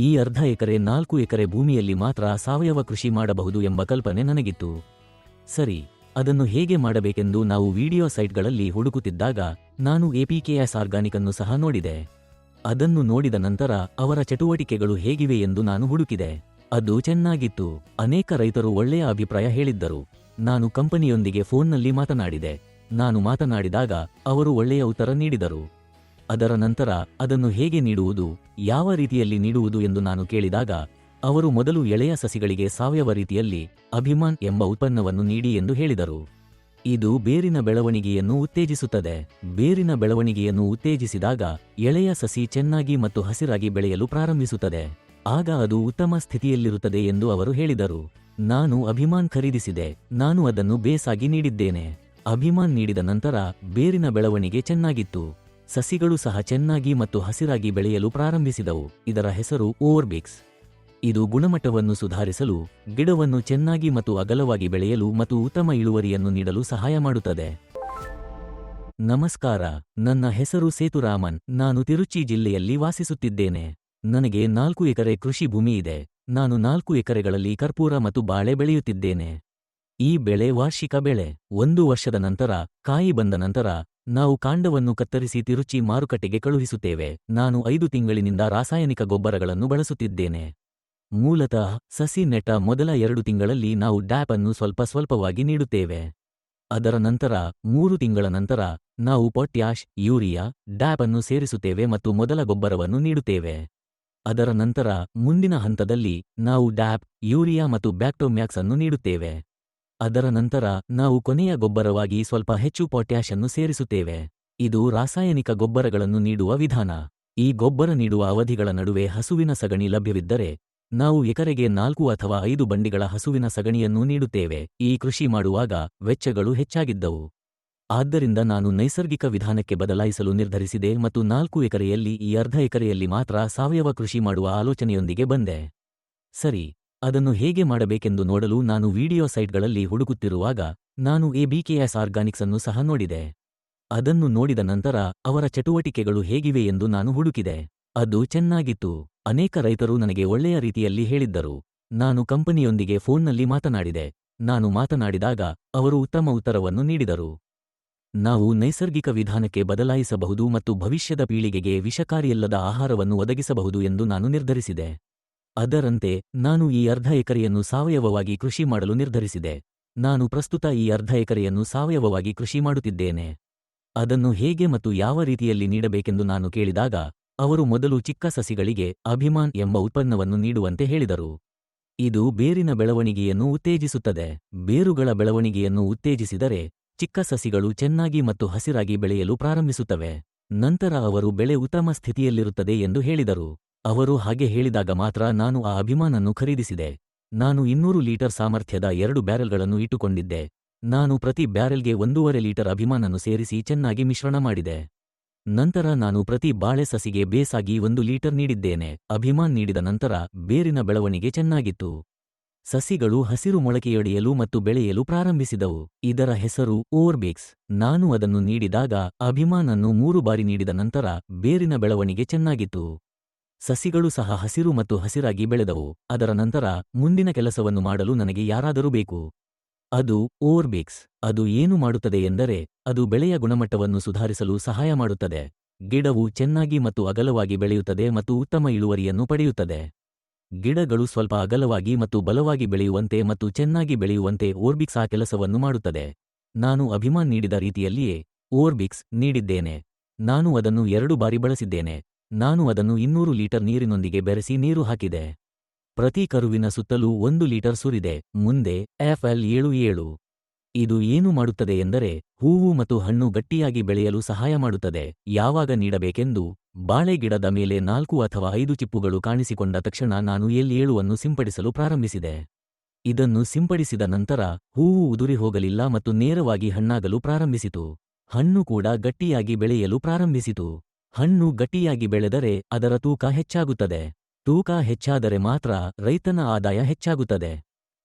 ಈ ಅರ್ಧ ಎಕರೆ 4 ಎಕರೆ ಭೂಮಿಯಲ್ಲಿ ಮಾತ್ರ ಸಾವಯವ ಕೃಷಿ ಮಾಡಬಹುದು ಎಂಬ ಕಲ್ಪನೆ ನನಗಿತ್ತು. ಸರಿ, ಅದನ್ನು ಹೇಗೆ ಮಾಡಬೇಕೆಂದು ನಾವು ವಿಡಿಯೋ ಸೈಟ್ಗಳಲ್ಲಿ ಹುಡುಕುತ್ತಿದ್ದಾಗ ನಾನು ಎಪಿಕೆಎಸ್ ಆರ್ಗಾನಿಕ್ ಅನ್ನು ಸಹ ನೋಡಿದೆ. ಅದನ್ನು ನೋಡಿದ ನಂತರ ಅವರ ಚಟುವಟಿಕೆಗಳು ಹೇಗಿವೆ ಎಂದು ನಾನು ಹುಡುಕಿದೆ. ಅದು ಚೆನ್ನಾಗಿತ್ತು. ಅನೇಕ ರೈತರು ಒಳ್ಳೆಯ ಅಭಿಪ್ರಾಯ ಹೇಳಿದ್ದರು. ನಾನು ಕಂಪನಿಯೊಂದಿಗೆ ಫೋನ್ನಲ್ಲಿ ಮಾತನಾಡಿದೆ. ನಾನು ಮಾತನಾಡಿದಾಗ ಅವರು ಒಳ್ಳೆಯ ಉತ್ತರ ನೀಡಿದರು. ಅದರ ನಂತರ ಅದನ್ನು ಹೇಗೆ ನೀಡುವುದು, ಯಾವ ರೀತಿಯಲ್ಲಿ ನೀಡುವುದು ಎಂದು ನಾನು ಕೇಳಿದಾಗ ಅವರು ಮೊದಲು ಎಳೆಯ ಸಸಿಗಳಿಗೆ ಸಾವಯವ ರೀತಿಯಲ್ಲಿ ಅಭಿಮಾನ್ ಎಂಬ ಉತ್ಪನ್ನವನ್ನು ನೀಡಿ ಎಂದು ಹೇಳಿದರು. ಇದು ಬೇರಿನ ಬೆಳವಣಿಗೆಯನ್ನು ಉತ್ತೇಜಿಸುತ್ತದೆ. ಬೇರಿನ ಬೆಳವಣಿಗೆಯನ್ನು ಉತ್ತೇಜಿಸಿದಾಗ ಎಳೆಯ ಸಸಿ ಚೆನ್ನಾಗಿ ಮತ್ತು ಹಸಿರಾಗಿ ಬೆಳೆಯಲು ಪ್ರಾರಂಭಿಸುತ್ತದೆ. ಆಗ ಅದು ಉತ್ತಮ ಸ್ಥಿತಿಯಲ್ಲಿರುತ್ತದೆ ಎಂದು ಅವರು ಹೇಳಿದರು. ನಾನು ಅಭಿಮಾನ್ ಖರೀದಿಸಿದೆ. ನಾನು ಅದನ್ನು ಬೇಸಾಗಿ ನೀಡಿದ್ದೇನೆ. ಅಭಿಮಾನ್ ನೀಡಿದ ನಂತರ ಬೇರಿನ ಬೆಳವಣಿಗೆ ಚೆನ್ನಾಗಿತ್ತು. ಸಸಿಗಳು ಸಹ ಚೆನ್ನಾಗಿ ಮತ್ತು ಹಸಿರಾಗಿ ಬೆಳೆಯಲು ಪ್ರಾರಂಭಿಸಿದವು. ಇದರ ಹೆಸರು ಓವರ್ಬಿಕ್ಸ್. ಇದು ಗುಣಮಟ್ಟವನ್ನು ಸುಧಾರಿಸಲು, ಗಿಡವನ್ನು ಚೆನ್ನಾಗಿ ಮತ್ತು ಅಗಲವಾಗಿ ಬೆಳೆಯಲು ಮತ್ತು ಉತ್ತಮ ಇಳುವರಿಯನ್ನು ನೀಡಲು ಸಹಾಯ ಮಾಡುತ್ತದೆ. ನಮಸ್ಕಾರ, ನನ್ನ ಹೆಸರು ಸೇತುರಾಮನ್. ನಾನು ತಿರುಚಿ ಜಿಲ್ಲೆಯಲ್ಲಿ ವಾಸಿಸುತ್ತಿದ್ದೇನೆ. ನನಗೆ 4 ಎಕರೆ ಕೃಷಿ ಭೂಮಿ ಇದೆ. ನಾನು 4 ಎಕರೆಗಳಲ್ಲಿ ಕರ್ಪೂರ ಮತ್ತು ಬಾಳೆ ಬೆಳೆಯುತ್ತಿದ್ದೇನೆ. ಈ ಬೆಳೆ ವಾರ್ಷಿಕ ಬೆಳೆ. 1 ವರ್ಷದ ನಂತರ ಕಾಯಿ ಬಂದ ನಂತರ ನಾವು ಕಾಂಡವನ್ನು ಕತ್ತರಿಸಿ ತಿರುಚಿ ಮಾರುಕಟ್ಟೆಗೆ ಕಳುಹಿಸುತ್ತೇವೆ. ನಾನು 5 ತಿಂಗಳಿನಿಂದ ರಾಸಾಯನಿಕ ಗೊಬ್ಬರಗಳನ್ನು ಬಳಸುತ್ತಿದ್ದೇನೆ. ಮೂಲತಃ ಸಸಿ ನೆಟ್ಟ ಮೊದಲ 2 ತಿಂಗಳಲ್ಲಿ ನಾವು ಡ್ಯಾಪ್ ಅನ್ನು ಸ್ವಲ್ಪವಾಗಿ ನೀಡುತ್ತೇವೆ. ಅದರ ನಂತರ 3 ತಿಂಗಳ ನಂತರ ನಾವು ಪೊಟ್ಯಾಷ್, ಯೂರಿಯಾ, ಡ್ಯಾಪ್ ಅನ್ನು ಸೇರಿಸುತ್ತೇವೆ ಮತ್ತು ಮೊದಲ ಗೊಬ್ಬರವನ್ನು ನೀಡುತ್ತೇವೆ. ಅದರ ನಂತರ ಮುಂದಿನ ಹಂತದಲ್ಲಿ ನಾವು ಡ್ಯಾಪ್, ಯೂರಿಯಾ ಮತ್ತು ಬ್ಯಾಕ್ಟೋಮ್ಯಾಕ್ಸ್ ಅನ್ನು ನೀಡುತ್ತೇವೆ. ಅದರ ನಂತರ ನಾವು ಕೊನೆಯ ಗೊಬ್ಬರವಾಗಿ ಸ್ವಲ್ಪ ಹೆಚ್ಚು ಪೊಟ್ಯಾಷ್ ಅನ್ನು ಸೇರಿಸುತ್ತೇವೆ. ಇದು ರಾಸಾಯನಿಕ ಗೊಬ್ಬರಗಳನ್ನು ನೀಡುವ ವಿಧಾನ. ಈ ಗೊಬ್ಬರ ನೀಡುವ ಅವಧಿಗಳ ನಡುವೆ ಹಸುವಿನ ಸಗಣಿ ಲಭ್ಯವಿದ್ದರೆ ನಾವು ಎಕರೆಗೆ 4 ಅಥವಾ 5 ಬಂಡಿಗಳ ಹಸುವಿನ ಸಗಣಿಯನ್ನೂ ನೀಡುತ್ತೇವೆ. ಈ ಕೃಷಿ ಮಾಡುವಾಗ ವೆಚ್ಚಗಳು ಹೆಚ್ಚಾಗಿದ್ದವು. ಆದ್ದರಿಂದ ನಾನು ನೈಸರ್ಗಿಕ ವಿಧಾನಕ್ಕೆ ಬದಲಾಯಿಸಲು ನಿರ್ಧರಿಸಿದೆ ಮತ್ತು 4 ಎಕರೆಯಲ್ಲಿ ಈ ಅರ್ಧ ಎಕರೆಯಲ್ಲಿ ಮಾತ್ರ ಸಾವಯವ ಕೃಷಿ ಮಾಡುವ ಆಲೋಚನೆಯೊಂದಿಗೆ ಬಂದೆ. ಸರಿ, ಅದನ್ನು ಹೇಗೆ ಮಾಡಬೇಕೆಂದು ನೋಡಲು ನಾನು ವಿಡಿಯೋ ಸೈಟ್ಗಳಲ್ಲಿ ಹುಡುಕುತ್ತಿರುವಾಗ ನಾನು ಎಪಿಕೆಎಸ್ ಆರ್ಗಾನಿಕ್ಸ್ ಅನ್ನು ಸಹ ನೋಡಿದೆ. ಅದನ್ನು ನೋಡಿದ ನಂತರ ಅವರ ಚಟುವಟಿಕೆಗಳು ಹೇಗಿವೆ ಎಂದು ನಾನು ಹುಡುಕಿದೆ. ಅದು ಚೆನ್ನಾಗಿತ್ತು. ಅನೇಕ ರೈತರು ನನಗೆ ಒಳ್ಳೆಯ ರೀತಿಯಲ್ಲಿ ಹೇಳಿದ್ದರು. ನಾನು ಕಂಪನಿಯೊಂದಿಗೆ ಫೋನ್ನಲ್ಲಿ ಮಾತನಾಡಿದೆ. ನಾನು ಮಾತನಾಡಿದಾಗ ಅವರು ಉತ್ತಮ ಉತ್ತರವನ್ನು ನೀಡಿದರು. ನಾವು ನೈಸರ್ಗಿಕ ವಿಧಾನಕ್ಕೆ ಬದಲಾಯಿಸಬಹುದು ಮತ್ತು ಭವಿಷ್ಯದ ಪೀಳಿಗೆಗೆ ವಿಷಕಾರಿಯಲ್ಲದ ಆಹಾರವನ್ನು ಒದಗಿಸಬಹುದು ಎಂದು ನಾನು ನಿರ್ಧರಿಸಿದೆ. ಅದರಂತೆ ನಾನು ಈ ಅರ್ಧ ಎಕರೆಯನ್ನು ಸಾವಯವವಾಗಿ ಕೃಷಿ ಮಾಡಲು ನಿರ್ಧರಿಸಿದೆ. ನಾನು ಪ್ರಸ್ತುತ ಈ ಅರ್ಧ ಎಕರೆಯನ್ನು ಸಾವಯವವಾಗಿ ಕೃಷಿ ಮಾಡುತ್ತಿದ್ದೇನೆ. ಅದನ್ನು ಹೇಗೆ ಮತ್ತು ಯಾವ ರೀತಿಯಲ್ಲಿ ನೀಡಬೇಕೆಂದು ನಾನು ಕೇಳಿದಾಗ ಅವರು ಮೊದಲು ಚಿಕ್ಕ ಸಸಿಗಳಿಗೆ ಅಭಿಮಾನ್ ಎಂಬ ಉತ್ಪನ್ನವನ್ನು ನೀಡುವಂತೆ ಹೇಳಿದರು. ಇದು ಬೇರಿನ ಬೆಳವಣಿಗೆಯನ್ನು ಉತ್ತೇಜಿಸುತ್ತದೆ. ಬೇರುಗಳ ಬೆಳವಣಿಗೆಯನ್ನು ಉತ್ತೇಜಿಸಿದರೆ ಚಿಕ್ಕ ಸಸಿಗಳು ಚೆನ್ನಾಗಿ ಮತ್ತು ಹಸಿರಾಗಿ ಬೆಳೆಯಲು ಪ್ರಾರಂಭಿಸುತ್ತವೆ. ನಂತರ ಅವರು ಬೆಳೆ ಉತ್ತಮ ಸ್ಥಿತಿಯಲ್ಲಿರುತ್ತದೆ ಎಂದು ಹೇಳಿದರು. ಅವರು ಹಾಗೆ ಹೇಳಿದಾಗ ಮಾತ್ರ ನಾನು ಆ ಅಭಿಮಾನ್ ಅನ್ನು ಖರೀದಿಸಿದೆ. ನಾನು 200 ಲೀಟರ್ ಸಾಮರ್ಥ್ಯದ 2 ಬ್ಯಾರೆಲ್ಗಳನ್ನು ಇಟ್ಟುಕೊಂಡಿದ್ದೆ. ನಾನು ಪ್ರತಿ ಬ್ಯಾರೆಲ್ಗೆ 1.5 ಲೀಟರ್ ಅಭಿಮಾನ್ ಅನ್ನು ಸೇರಿಸಿ ಚೆನ್ನಾಗಿ ಮಿಶ್ರಣ ಮಾಡಿದೆ. ನಂತರ ನಾನು ಪ್ರತಿ ಬಾಳೆ ಸಸಿಗೆ ಬೇಸಾಗಿ 1 ಲೀಟರ್ ನೀಡಿದ್ದೇನೆ. ಅಭಿಮಾನ್ ನೀಡಿದ ನಂತರ ಬೇರಿನ ಬೆಳವಣಿಗೆ ಚೆನ್ನಾಗಿತ್ತು. ಸಸಿಗಳು ಹಸಿರು ಮೊಳಕೆಯೊಡೆಯಲು ಮತ್ತು ಬೆಳೆಯಲು ಪ್ರಾರಂಭಿಸಿದವು. ಇದರ ಹೆಸರು ಓವರ್ಬಿಕ್ಸ್. ನಾನು ಅದನ್ನು ನೀಡಿದಾಗ ಅಭಿಮಾನ್ ಅನ್ನು 3 ಬಾರಿ ನೀಡಿದ ನಂತರ ಬೇರಿನ ಬೆಳವಣಿಗೆ ಚೆನ್ನಾಗಿತ್ತು. ಸಸಿಗಳು ಸಹ ಹಸಿರು ಮತ್ತು ಹಸಿರಾಗಿ ಬೆಳೆದವು. ಅದರ ನಂತರ ಮುಂದಿನ ಕೆಲಸವನ್ನು ಮಾಡಲು ನನಗೆ ಯಾರಾದರೂ ಬೇಕು. ಅದು ಓವರ್ಬಿಕ್ಸ್. ಅದು ಏನು ಮಾಡುತ್ತದೆ ಎಂದರೆ ಅದು ಬೆಳೆಯ ಗುಣಮಟ್ಟವನ್ನು ಸುಧಾರಿಸಲು ಸಹಾಯ ಮಾಡುತ್ತದೆ. ಗಿಡವು ಚೆನ್ನಾಗಿ ಮತ್ತು ಅಗಲವಾಗಿ ಬೆಳೆಯುತ್ತದೆ ಮತ್ತು ಉತ್ತಮ ಇಳುವರಿಯನ್ನು ಪಡೆಯುತ್ತದೆ. ಗಿಡಗಳು ಸ್ವಲ್ಪ ಅಗಲವಾಗಿ ಮತ್ತು ಬಲವಾಗಿ ಬೆಳೆಯುವಂತೆ ಮತ್ತು ಚೆನ್ನಾಗಿ ಬೆಳೆಯುವಂತೆ ಓವರ್ಬಿಕ್ಸ್ ಆ ಕೆಲಸವನ್ನು ಮಾಡುತ್ತದೆ. ನಾನು ಅಭಿಮಾನ್ ನೀಡಿದ ರೀತಿಯಲ್ಲಿಯೇ ಓವರ್ಬಿಕ್ಸ್ ನೀಡಿದ್ದೇನೆ. ನಾನು ಅದನ್ನು 2 ಬಾರಿ ಬಳಸಿದ್ದೇನೆ. ನಾನು ಅದನ್ನು 200 ಲೀಟರ್ ನೀರಿನೊಂದಿಗೆ ಬೆರೆಸಿ ನೀರು ಹಾಕಿದೆ. ಪ್ರತಿ ಕರುವಿನ ಸುತ್ತಲೂ 1 ಲೀಟರ್ ಸುರಿದೆ. ಮುಂದೆ FL77. ಇದು ಏನು ಮಾಡುತ್ತದೆ ಎಂದರೆ ಹೂವು ಮತ್ತು ಹಣ್ಣು ಗಟ್ಟಿಯಾಗಿ ಬೆಳೆಯಲು ಸಹಾಯ ಮಾಡುತ್ತದೆ. ಯಾವಾಗ ನೀಡಬೇಕೆಂದು ಬಾಳೆ ಗಿಡದ ಮೇಲೆ 4 ಅಥವಾ 5 ಚಿಪ್ಪುಗಳು ಕಾಣಿಸಿಕೊಂಡ ತಕ್ಷಣ ನಾನು L7 ಅನ್ನು ಸಿಂಪಡಿಸಲು ಪ್ರಾರಂಭಿಸಿದೆ. ಇದನ್ನು ಸಿಂಪಡಿಸಿದ ನಂತರ ಹೂವು ಉದುರಿ ಹೋಗಲಿಲ್ಲ ಮತ್ತು ನೇರವಾಗಿ ಹಣ್ಣಾಗಲು ಪ್ರಾರಂಭಿಸಿತು. ಹಣ್ಣು ಕೂಡ ಗಟ್ಟಿಯಾಗಿ ಬೆಳೆಯಲು ಪ್ರಾರಂಭಿಸಿತು. ಹಣ್ಣು ಗಟ್ಟಿಯಾಗಿ ಬೆಳೆದರೆ ಅದರ ತೂಕ ಹೆಚ್ಚಾಗುತ್ತದೆ. ತೂಕ ಹೆಚ್ಚಾದರೆ ಮಾತ್ರ ರೈತನ ಆದಾಯ ಹೆಚ್ಚಾಗುತ್ತದೆ.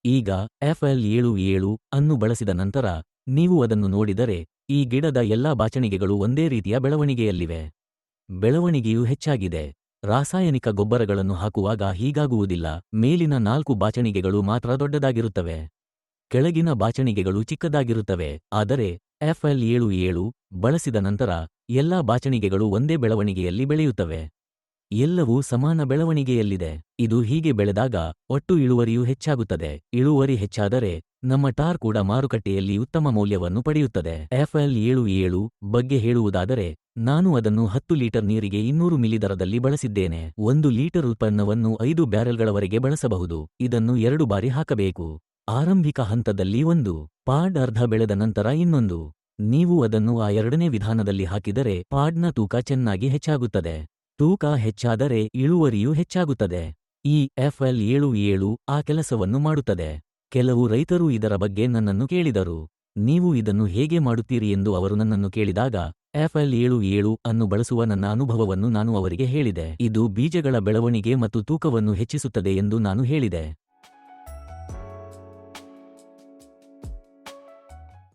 ಈಗ FL77 ಅನ್ನು ಬಳಸಿದ ನಂತರ ನೀವು ಅದನ್ನು ನೋಡಿದರೆ ಈ ಗಿಡದ ಎಲ್ಲಾ ಬಾಚಣಿಗೆಗಳು ಒಂದೇ ರೀತಿಯ ಬೆಳವಣಿಗೆಯಲ್ಲಿವೆ. ಬೆಳವಣಿಗೆಯು ಹೆಚ್ಚಾಗಿದೆ. ರಾಸಾಯನಿಕ ಗೊಬ್ಬರಗಳನ್ನು ಹಾಕುವಾಗ ಹೀಗಾಗುವುದಿಲ್ಲ. ಮೇಲಿನ 4 ಬಾಚಣಿಗೆಗಳು ಮಾತ್ರ ದೊಡ್ಡದಾಗಿರುತ್ತವೆ. ಕೆಳಗಿನ ಬಾಚಣಿಗೆಗಳು ಚಿಕ್ಕದಾಗಿರುತ್ತವೆ. ಆದರೆ FL77 ಬಳಸಿದ ನಂತರ ಎಲ್ಲಾ ಬಾಚಣಿಗೆಗಳು ಒಂದೇ ಬೆಳವಣಿಗೆಯಲ್ಲಿ ಬೆಳೆಯುತ್ತವೆ. ಎಲ್ಲವೂ ಸಮಾನ ಬೆಳವಣಿಗೆಯಲ್ಲಿದೆ. ಇದು ಹೀಗೆ ಬೆಳೆದಾಗ ಒಟ್ಟು ಇಳುವರಿಯೂ ಹೆಚ್ಚಾಗುತ್ತದೆ. ಇಳುವರಿ ಹೆಚ್ಚಾದರೆ ನಮ್ಮ ಟಾರ್ ಕೂಡ ಮಾರುಕಟ್ಟೆಯಲ್ಲಿ ಉತ್ತಮ ಮೌಲ್ಯವನ್ನು ಪಡೆಯುತ್ತದೆ. FL77 ಬಗ್ಗೆ ಹೇಳುವುದಾದರೆ ನಾನು ಅದನ್ನು 10 ಲೀಟರ್ ನೀರಿಗೆ 200 ಮಿಲಿ ದರದಲ್ಲಿ ಬಳಸಿದ್ದೇನೆ. 1 ಲೀಟರ್ ಉತ್ಪನ್ನವನ್ನು 5 ಬ್ಯಾರೆಲ್ಗಳವರೆಗೆ ಬಳಸಬಹುದು. ಇದನ್ನು 2 ಬಾರಿ ಹಾಕಬೇಕು. ಆರಂಭಿಕ ಹಂತದಲ್ಲಿ 1 ಪಾಡ್, ಅರ್ಧ ಬೆಳೆದ ನಂತರ ಇನ್ನೊಂದು. ನೀವು ಅದನ್ನು ಆ ಎರಡನೇ ವಿಧಾನದಲ್ಲಿ ಹಾಕಿದರೆ ಪಾಡ್ನ ತೂಕ ಚೆನ್ನಾಗಿ ಹೆಚ್ಚಾಗುತ್ತದೆ. ತೂಕ ಹೆಚ್ಚಾದರೆ ಇಳುವರಿಯೂ ಹೆಚ್ಚಾಗುತ್ತದೆ. ಈ FL77 ಆ ಕೆಲಸವನ್ನು ಮಾಡುತ್ತದೆ. ಕೆಲವು ರೈತರು ಇದರ ಬಗ್ಗೆ ನನ್ನನ್ನು ಕೇಳಿದರು. ನೀವು ಇದನ್ನು ಹೇಗೆ ಮಾಡುತ್ತೀರಿ ಎಂದು ಅವರು ನನ್ನನ್ನು ಕೇಳಿದಾಗ FL77 ಅನ್ನು ಬಳಸುವ ನನ್ನ ಅನುಭವವನ್ನು ನಾನು ಅವರಿಗೆ ಹೇಳಿದೆ. ಇದು ಬೀಜಗಳ ಬೆಳವಣಿಗೆ ಮತ್ತು ತೂಕವನ್ನು ಹೆಚ್ಚಿಸುತ್ತದೆ ಎಂದು ನಾನು ಹೇಳಿದೆ.